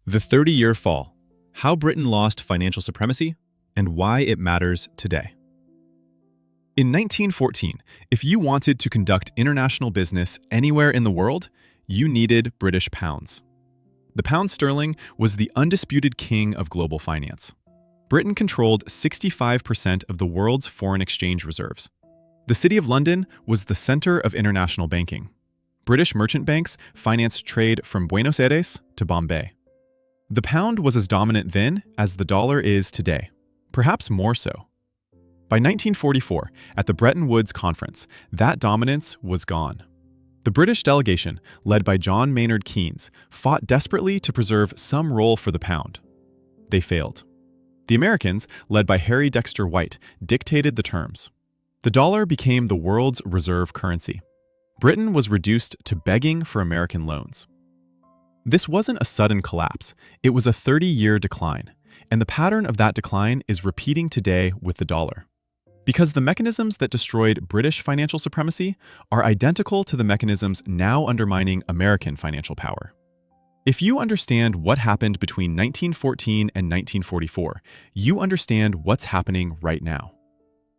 The 30-year fall. How Britain lost financial supremacy and why it matters today. In 1914, if you wanted to conduct international business anywhere in the world, you needed British pounds. The pound sterling was the undisputed king of global finance. Britain controlled 65% of the world's foreign exchange reserves. The City of London was the center of international banking. British merchant banks financed trade from Buenos Aires to Bombay. The pound was as dominant then as the dollar is today, perhaps more so. By 1944, at the Bretton Woods Conference, that dominance was gone. The British delegation, led by John Maynard Keynes, fought desperately to preserve some role for the pound. They failed. The Americans, led by Harry Dexter White, dictated the terms. The dollar became the world's reserve currency. Britain was reduced to begging for American loans. This wasn't a sudden collapse, it was a 30-year decline, and the pattern of that decline is repeating today with the dollar. Because the mechanisms that destroyed British financial supremacy are identical to the mechanisms now undermining American financial power. If you understand what happened between 1914 and 1944, you understand what's happening right now.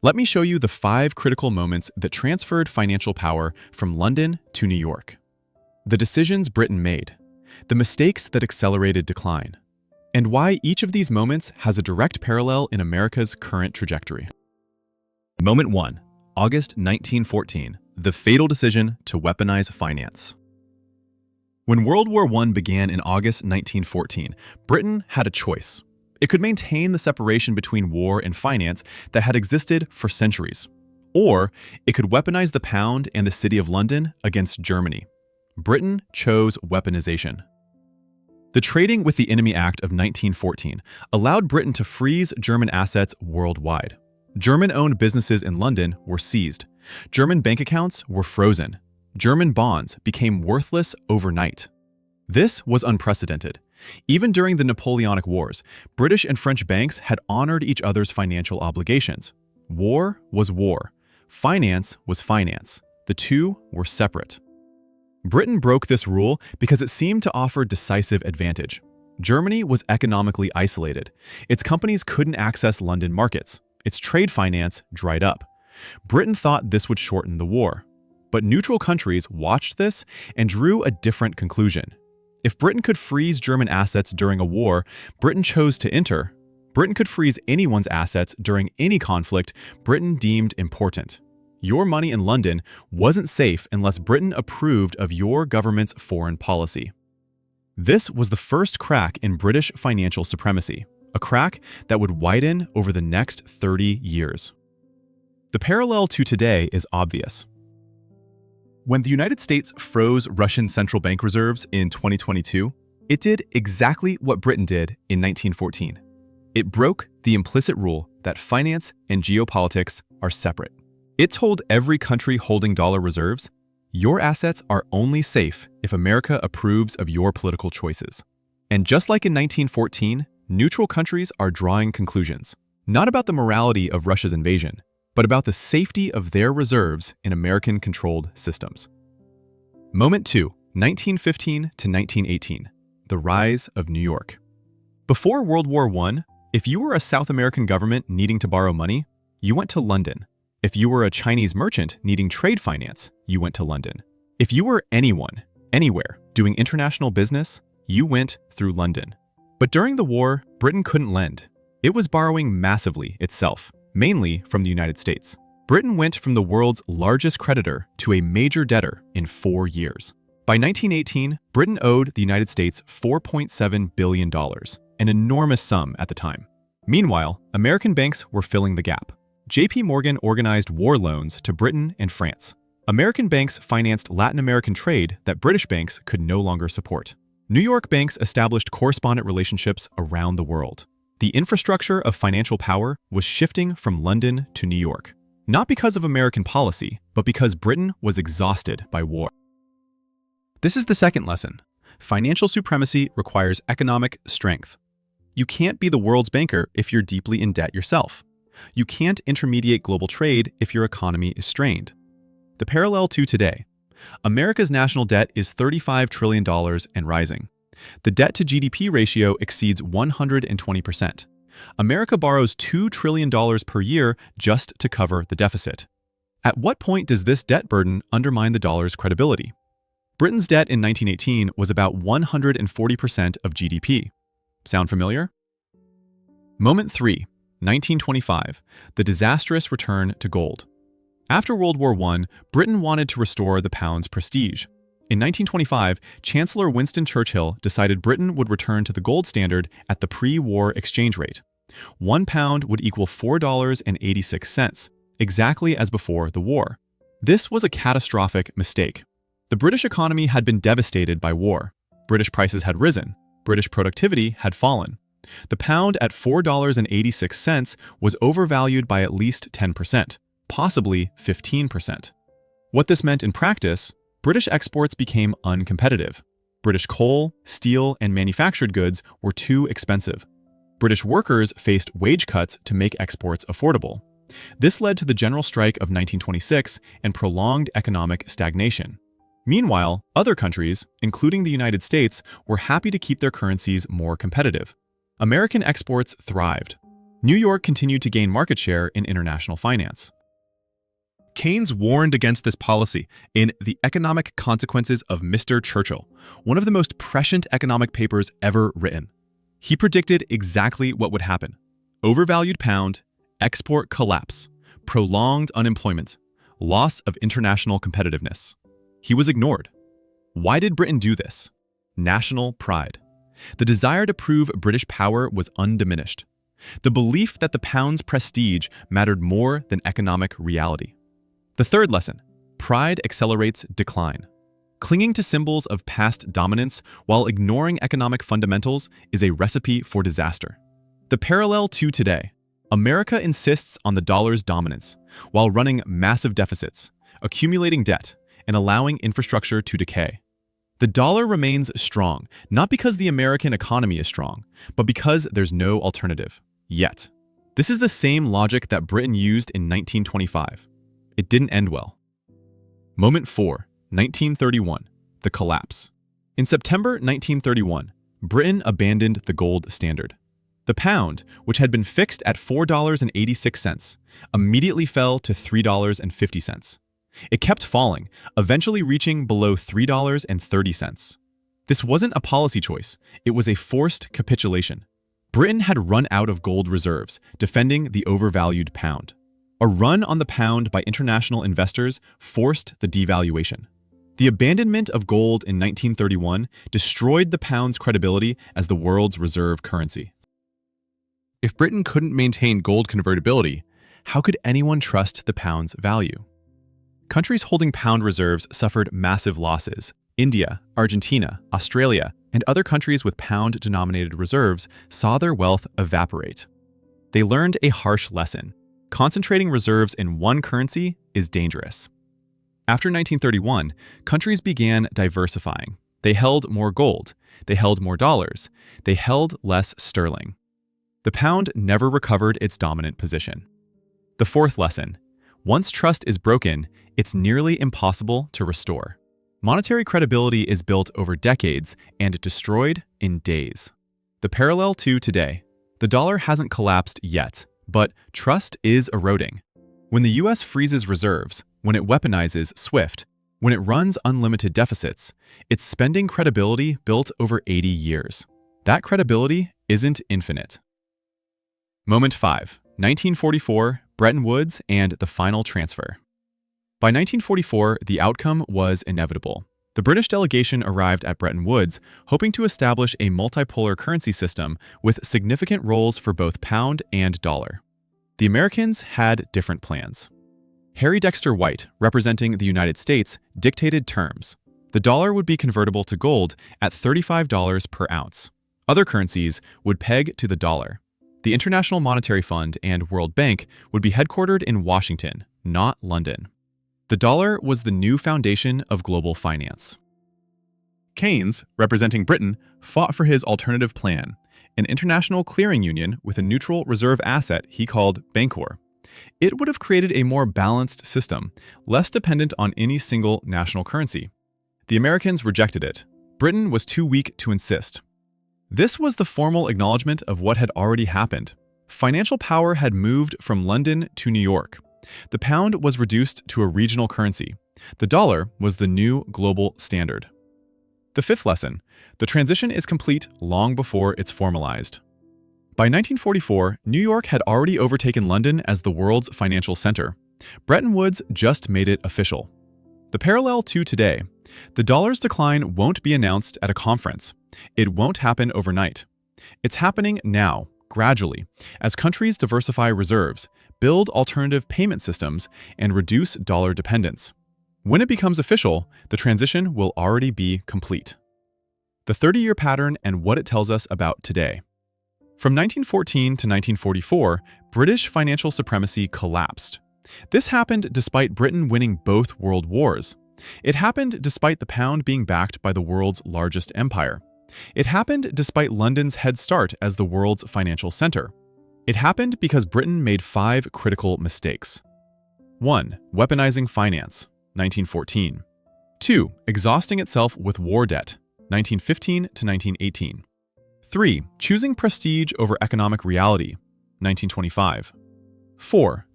Let me show you the 5 critical moments that transferred financial power from London to New York. The decisions Britain made, the mistakes that accelerated decline, and why each of these moments has a direct parallel in America's current trajectory. Moment 1. August 1914. The fatal decision to weaponize finance. When World War I began in August 1914, Britain had a choice. It could maintain the separation between war and finance that had existed for centuries, or it could weaponize the pound and the City of London against Germany. Britain chose weaponization. The Trading with the Enemy Act of 1914 allowed Britain to freeze German assets worldwide. German-owned businesses in London were seized. German bank accounts were frozen. German bonds became worthless overnight. This was unprecedented. Even during the Napoleonic Wars, British and French banks had honored each other's financial obligations. War was war. Finance was finance. The two were separate. Britain broke this rule because it seemed to offer decisive advantage. Germany was economically isolated. Its companies couldn't access London markets. Its trade finance dried up. Britain thought this would shorten the war. But neutral countries watched this and drew a different conclusion. If Britain could freeze German assets during a war Britain chose to enter, Britain could freeze anyone's assets during any conflict Britain deemed important. Your money in London wasn't safe unless Britain approved of your government's foreign policy. This was the first crack in British financial supremacy, a crack that would widen over the next 30 years. The parallel to today is obvious. When the United States froze Russian central bank reserves in 2022, it did exactly what Britain did in 1914. It broke the implicit rule that finance and geopolitics are separate. It told every country holding dollar reserves, your assets are only safe if America approves of your political choices. And just like in 1914, neutral countries are drawing conclusions, not about the morality of Russia's invasion, but about the safety of their reserves in American-controlled systems. Moment 2, 1915 to 1918, the rise of New York. Before World War I, if you were a South American government needing to borrow money, you went to London. If you were a Chinese merchant needing trade finance, you went to London. If you were anyone, anywhere, doing international business, you went through London. But during the war, Britain couldn't lend. It was borrowing massively itself, mainly from the United States. Britain went from the world's largest creditor to a major debtor in 4 years. By 1918, Britain owed the United States $4.7 billion, an enormous sum at the time. Meanwhile, American banks were filling the gap. JP Morgan organized war loans to Britain and France. American banks financed Latin American trade that British banks could no longer support. New York banks established correspondent relationships around the world. The infrastructure of financial power was shifting from London to New York, not because of American policy, but because Britain was exhausted by war. This is the second lesson. Financial supremacy requires economic strength. You can't be the world's banker if you're deeply in debt yourself. You can't intermediate global trade if your economy is strained. The parallel to today. America's national debt is $35 trillion and rising. The debt-to-GDP ratio exceeds 120%. America borrows $2 trillion per year just to cover the deficit. At what point does this debt burden undermine the dollar's credibility? Britain's debt in 1918 was about 140% of GDP. Sound familiar? Moment 3, 1925, the disastrous return to gold. After World War I, Britain wanted to restore the pound's prestige. In 1925, Chancellor Winston Churchill decided Britain would return to the gold standard at the pre-war exchange rate. £1 would equal $4.86, exactly as before the war. This was a catastrophic mistake. The British economy had been devastated by war. British prices had risen. British productivity had fallen. The pound at $4.86 was overvalued by at least 10%, possibly 15%. What this meant in practice, British exports became uncompetitive. British coal, steel, and manufactured goods were too expensive. British workers faced wage cuts to make exports affordable. This led to the general strike of 1926 and prolonged economic stagnation. Meanwhile, other countries, including the United States, were happy to keep their currencies more competitive. American exports thrived. New York continued to gain market share in international finance. Keynes warned against this policy in The Economic Consequences of Mr. Churchill, one of the most prescient economic papers ever written. He predicted exactly what would happen: overvalued pound, export collapse, prolonged unemployment, loss of international competitiveness. He was ignored. Why did Britain do this? National pride. The desire to prove British power was undiminished. The belief that the pound's prestige mattered more than economic reality. The third lesson: pride accelerates decline. Clinging to symbols of past dominance while ignoring economic fundamentals is a recipe for disaster. The parallel to today: America insists on the dollar's dominance while running massive deficits, accumulating debt, and allowing infrastructure to decay. The dollar remains strong, not because the American economy is strong, but because there's no alternative. Yet. This is the same logic that Britain used in 1925. It didn't end well. Moment 4, 1931, the collapse. In September 1931, Britain abandoned the gold standard. The pound, which had been fixed at $4.86, immediately fell to $3.50. It kept falling, eventually reaching below $3.30. This wasn't a policy choice, it was a forced capitulation. Britain had run out of gold reserves, defending the overvalued pound. A run on the pound by international investors forced the devaluation. The abandonment of gold in 1931 destroyed the pound's credibility as the world's reserve currency. If Britain couldn't maintain gold convertibility, how could anyone trust the pound's value? Countries holding pound reserves suffered massive losses. India, Argentina, Australia, and other countries with pound-denominated reserves saw their wealth evaporate. They learned a harsh lesson. Concentrating reserves in one currency is dangerous. After 1931, countries began diversifying. They held more gold, they held more dollars, they held less sterling. The pound never recovered its dominant position. The fourth lesson: once trust is broken, it's nearly impossible to restore. Monetary credibility is built over decades and destroyed in days. The parallel to today: the dollar hasn't collapsed yet, but trust is eroding. When the US freezes reserves, when it weaponizes SWIFT, when it runs unlimited deficits, it's spending credibility built over 80 years. That credibility isn't infinite. Moment 5, 1944, Bretton Woods and the final transfer. By 1944, the outcome was inevitable. The British delegation arrived at Bretton Woods, hoping to establish a multipolar currency system with significant roles for both pound and dollar. The Americans had different plans. Harry Dexter White, representing the United States, dictated terms. The dollar would be convertible to gold at $35 per ounce. Other currencies would peg to the dollar. The International Monetary Fund and World Bank would be headquartered in Washington, not London. The dollar was the new foundation of global finance. Keynes, representing Britain, fought for his alternative plan, an international clearing union with a neutral reserve asset he called Bancor. It would have created a more balanced system, less dependent on any single national currency. The Americans rejected it. Britain was too weak to insist. This was the formal acknowledgement of what had already happened. Financial power had moved from London to New York. The pound was reduced to a regional currency. The dollar was the new global standard. The fifth lesson: the transition is complete long before it's formalized. By 1944, New York had already overtaken London as the world's financial center. Bretton Woods just made it official. The parallel to today: the dollar's decline won't be announced at a conference. It won't happen overnight. It's happening now, gradually, as countries diversify reserves, build alternative payment systems, and reduce dollar dependence. When it becomes official, the transition will already be complete. The 30-year pattern and what it tells us about today. From 1914 to 1944, British financial supremacy collapsed. This happened despite Britain winning both world wars. It happened despite the pound being backed by the world's largest empire. It happened despite London's head start as the world's financial center. It happened because Britain made 5 critical mistakes. 1. Weaponizing finance, 1914. 2. Exhausting itself with war debt, 1915 to 1918. 3. Choosing prestige over economic reality, 1925. 4.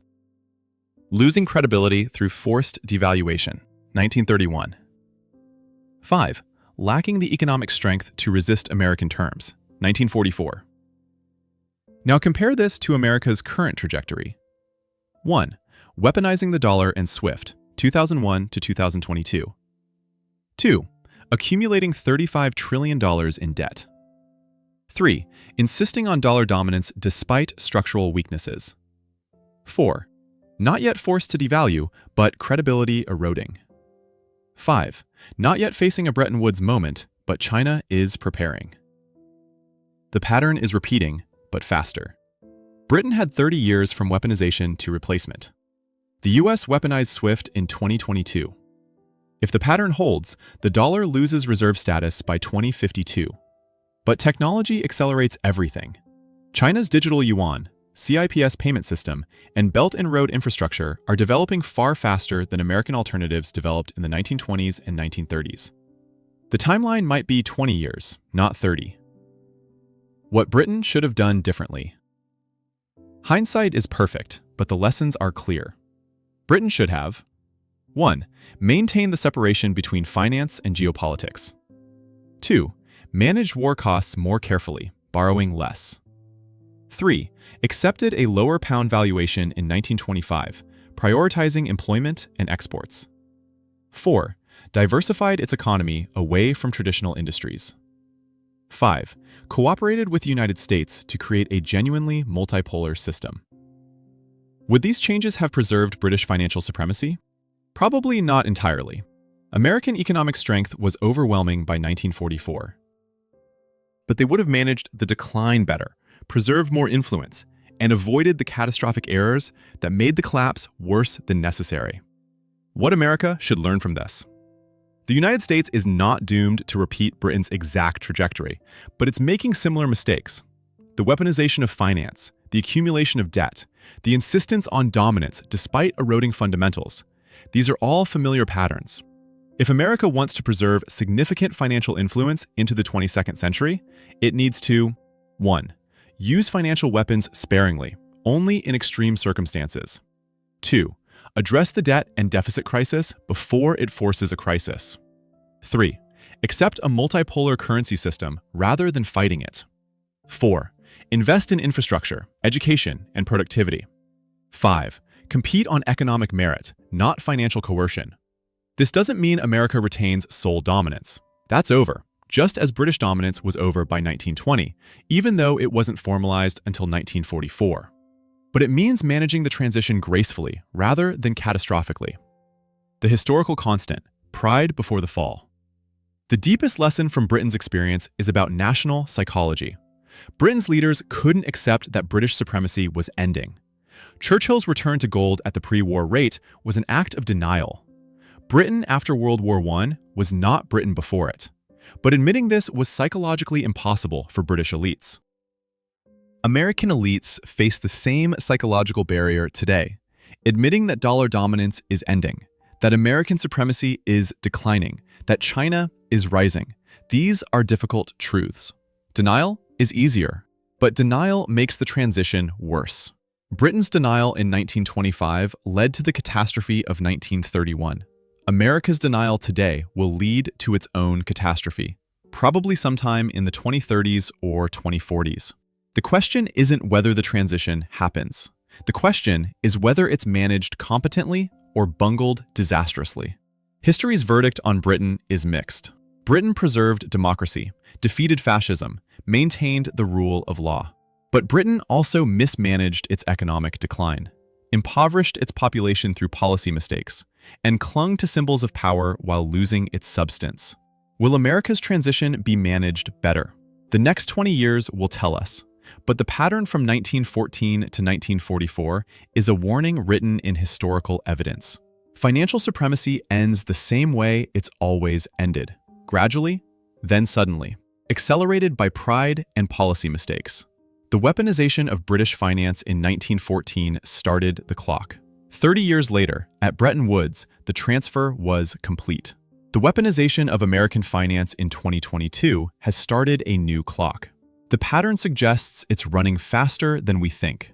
Losing credibility through forced devaluation, 1931. 5. Lacking the economic strength to resist American terms, 1944. Now compare this to America's current trajectory. 1. Weaponizing the dollar and SWIFT, 2001 to 2022. 2. Accumulating $35 trillion in debt. 3. Insisting on dollar dominance despite structural weaknesses. 4. Not yet forced to devalue, but credibility eroding. 5. Not yet facing a Bretton Woods moment, but China is preparing. The pattern is repeating, but faster. Britain had 30 years from weaponization to replacement. The US weaponized SWIFT in 2022. If the pattern holds, the dollar loses reserve status by 2052. But technology accelerates everything. China's digital yuan, CIPS payment system, and Belt and Road infrastructure are developing far faster than American alternatives developed in the 1920s and 1930s. The timeline might be 20 years, not 30. What Britain should have done differently. Hindsight is perfect, but the lessons are clear. Britain should have: 1. Maintain the separation between finance and geopolitics. 2. Manage war costs more carefully, borrowing less. 3. Accepted a lower pound valuation in 1925, prioritizing employment and exports. 4. Diversified its economy away from traditional industries. 5. Cooperated with the United States to create a genuinely multipolar system. Would these changes have preserved British financial supremacy? Probably not entirely. American economic strength was overwhelming by 1944. But they would have managed the decline better, preserved more influence, and avoided the catastrophic errors that made the collapse worse than necessary. What America should learn from this? The United States is not doomed to repeat Britain's exact trajectory, but it's making similar mistakes. The weaponization of finance, the accumulation of debt, the insistence on dominance despite eroding fundamentals. These are all familiar patterns. If America wants to preserve significant financial influence into the 22nd century, it needs to: 1. Use financial weapons sparingly, only in extreme circumstances. 2. Address the debt and deficit crisis before it forces a crisis. 3. Accept a multipolar currency system rather than fighting it. 4. Invest in infrastructure, education, and productivity. 5. Compete on economic merit, not financial coercion. This doesn't mean America retains sole dominance. That's over, just as British dominance was over by 1920, even though it wasn't formalized until 1944. But it means managing the transition gracefully rather than catastrophically. The historical constant: pride before the fall. The deepest lesson from Britain's experience is about national psychology. Britain's leaders couldn't accept that British supremacy was ending. Churchill's return to gold at the pre-war rate was an act of denial. Britain after World War I was not Britain before it. But admitting this was psychologically impossible for British elites. American elites face the same psychological barrier today, admitting that dollar dominance is ending, that American supremacy is declining, that China is rising, These are difficult truths. Denial is easier, but denial makes the transition worse. Britain's denial in 1925 led to the catastrophe of 1931. America's denial today will lead to its own catastrophe, probably sometime in the 2030s or 2040s. The question isn't whether the transition happens. The question is whether it's managed competently or bungled disastrously. History's verdict on Britain is mixed. Britain preserved democracy, defeated fascism, maintained the rule of law. But Britain also mismanaged its economic decline, impoverished its population through policy mistakes, and clung to symbols of power while losing its substance. Will America's transition be managed better? The next 20 years will tell us, but the pattern from 1914 to 1944 is a warning written in historical evidence. Financial supremacy ends the same way it's always ended, gradually, then suddenly, accelerated by pride and policy mistakes. The weaponization of British finance in 1914 started the clock. 30 years later, at Bretton Woods, the transfer was complete. The weaponization of American finance in 2022 has started a new clock. The pattern suggests it's running faster than we think.